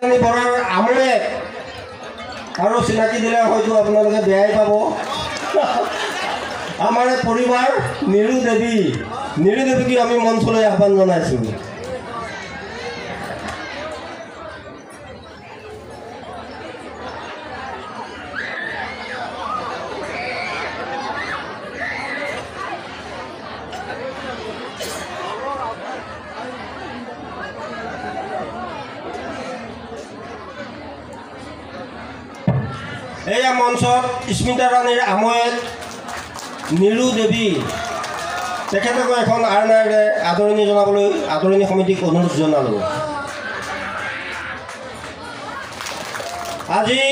বৰাৰ আমৰে আৰু চিনাকি দিলে হয়তো আপোনালোকে বেয়াই পাব। আমাৰ পৰিবাৰ নীৰু দেৱীক আমি মঞ্চলৈ আহ্বান জনাইছোঁ। এয়া মঞ্চত স্মিতা ৰাণীৰ আমৈক নীৰু দেৱী তেখেতকো এখন আৰনাইৰে আদৰণি জনাবলৈ আদৰণি সমিতিক অনুৰোধ জনালোঁ। আজি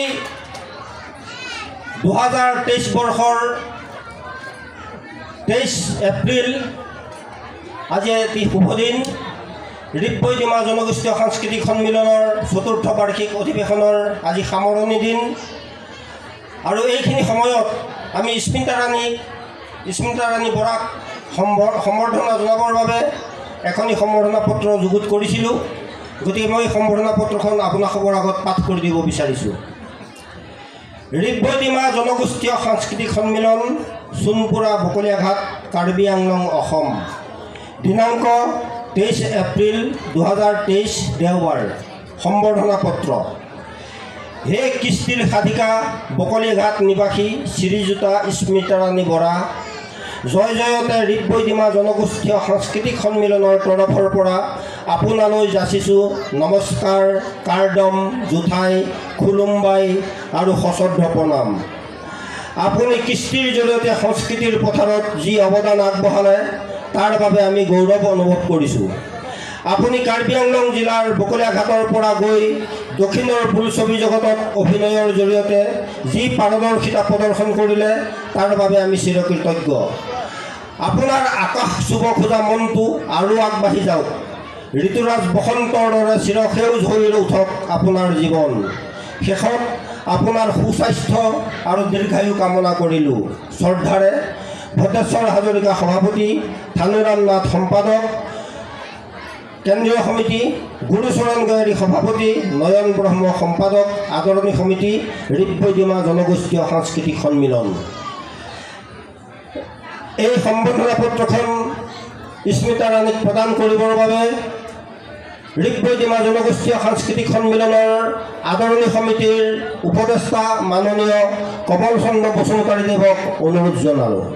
2023 বৰ্ষৰ 23 এপ্ৰিল আজি এটি শুভ দিন। ৰিব্বৈ ডিমা জনগোষ্ঠীয় সাংস্কৃতিক সন্মিলনৰ ৪ৰ্থ বাৰ্ষিক অধিৱেশনৰ আজি সামৰণি দিন। আৰু এইখিনি সময়ত আমি স্মিতা ৰাণী বৰাক সম্বৰ্ধনা জনাবৰ বাবে এখনি সম্বৰ্ধনা পত্ৰ যুগুত কৰিছিলোঁ। গতিকে মই সম্বৰ্ধনা পত্ৰখন আপোনালোকৰ আগত পাঠ কৰি দিব বিচাৰিছোঁ। ৰিব্বৈ ডিমা জনগোষ্ঠীয় সাংস্কৃতিক সন্মিলন, সোণপুৰা বকলীয়াঘাট, কাৰ্বি আংলং, অসম। দিনাংক 23 এপ্ৰিল 2023 দেওবাৰ। সম্বৰ্ধনা পত্ৰ। হে কৃষ্টিৰ সাধিকা বকলীঘাট নিবাসী শ্ৰীযুতা স্মিতা ৰাণী বৰা, জয়তে ৰিব্বৈ ডিমা জনগোষ্ঠীয় সাংস্কৃতিক সন্মিলনৰ তৰফৰ পৰা আপোনালৈ যাচিছোঁ নমস্কাৰ, কাৰ্ডম, জোঠাই, খুলুম্বাই আৰু সশ্ৰদ্ধ প্ৰণাম। আপুনি কৃষ্টিৰ জৰিয়তে সংস্কৃতিৰ পথাৰত যি অৱদান আগবঢ়ালে তাৰ বাবে আমি গৌৰৱ অনুভৱ কৰিছোঁ। আপুনি কাৰ্বি আংলং জিলাৰ বকলীয়াঘাটৰ পৰা গৈ দক্ষিণৰ বোলছবি জগতত অভিনয়ৰ জৰিয়তে যি পাৰদৰ্শিতা প্ৰদৰ্শন কৰিলে তাৰ বাবে আমি চিৰকৃতজ্ঞ। আপোনাৰ আকাশ চুব খোজা মনটো আৰু আগবাঢ়ি যাওক। ঋতুৰাজ বসন্তৰ দৰে চিৰসেউজ হৈ উঠক আপোনাৰ জীৱন। শেষত আপোনাৰ সুস্বাস্থ্য আৰু দীৰ্ঘায়ু কামনা কৰিলোঁ। শ্ৰদ্ধাৰে ভদ্ৰেশ্বৰ হাজৰিকা সভাপতি, থানুৰাম নাথ সম্পাদক, কেন্দ্ৰীয় সমিতি, গুৰুচৰণ গয়াৰী সভাপতি, নয়ন ব্ৰহ্ম সম্পাদক, আদৰণি সমিতি, ৰিব্বৈ ডিমা জনগোষ্ঠীয় সাংস্কৃতিক সন্মিলন। এই সম্বৰ্ধনা পত্ৰখন স্মিতা ৰাণীক প্ৰদান কৰিবৰ বাবে ৰিব্বৈ ডিমা জনগোষ্ঠীয় সাংস্কৃতিক সন্মিলনৰ আদৰণি সমিতিৰ উপদেষ্টা মাননীয় কমল চন্দ্ৰ বসুমতাৰীদেৱক অনুৰোধ জনালোঁ।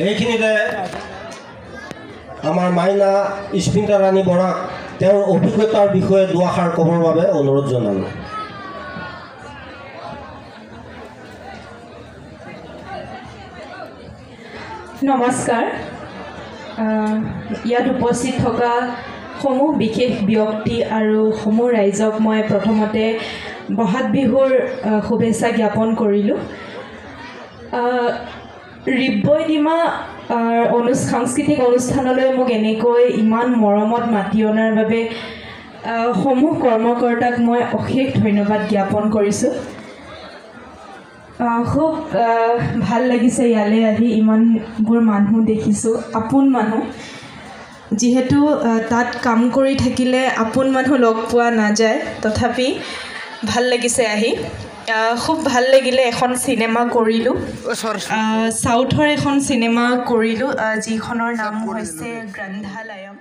এইখিনিতে আমাৰ মাইনা স্মিতা ৰাণী বৰাক তেওঁৰ অভিজ্ঞতাৰ বিষয়ে দুআষাৰ ক'বৰ বাবে অনুৰোধ জনালোঁ। নমস্কাৰ। ইয়াত উপস্থিত থকা সমূহ বিশেষ ব্যক্তি আৰু সমূহ ৰাইজক মই প্ৰথমতে বহাগ বিহুৰ শুভেচ্ছা জ্ঞাপন কৰিলোঁ। ৰিব্বৈ ডিমা সাংস্কৃতিক অনুষ্ঠানলৈ মোক এনেকৈ ইমান মৰমত মাতি অনাৰ বাবে সমূহ কৰ্মকৰ্তাক মই অশেষ ধন্যবাদ জ্ঞাপন কৰিছোঁ। খুব ভাল লাগিছে ইয়ালৈ আহি, ইমানবোৰ মানুহ দেখিছোঁ, আপোন মানুহ। যিহেতু তাত কাম কৰি থাকিলে আপোন মানুহ লগ পোৱা নাযায়, তথাপি ভাল লাগিছে আহি। খুব ভাল লাগিলে। এখন চিনেমা কৰিলোঁ, চাউথৰ এখন চিনেমা কৰিলোঁ, যিখনৰ নাম হৈছে গ্ৰন্থালয়ম।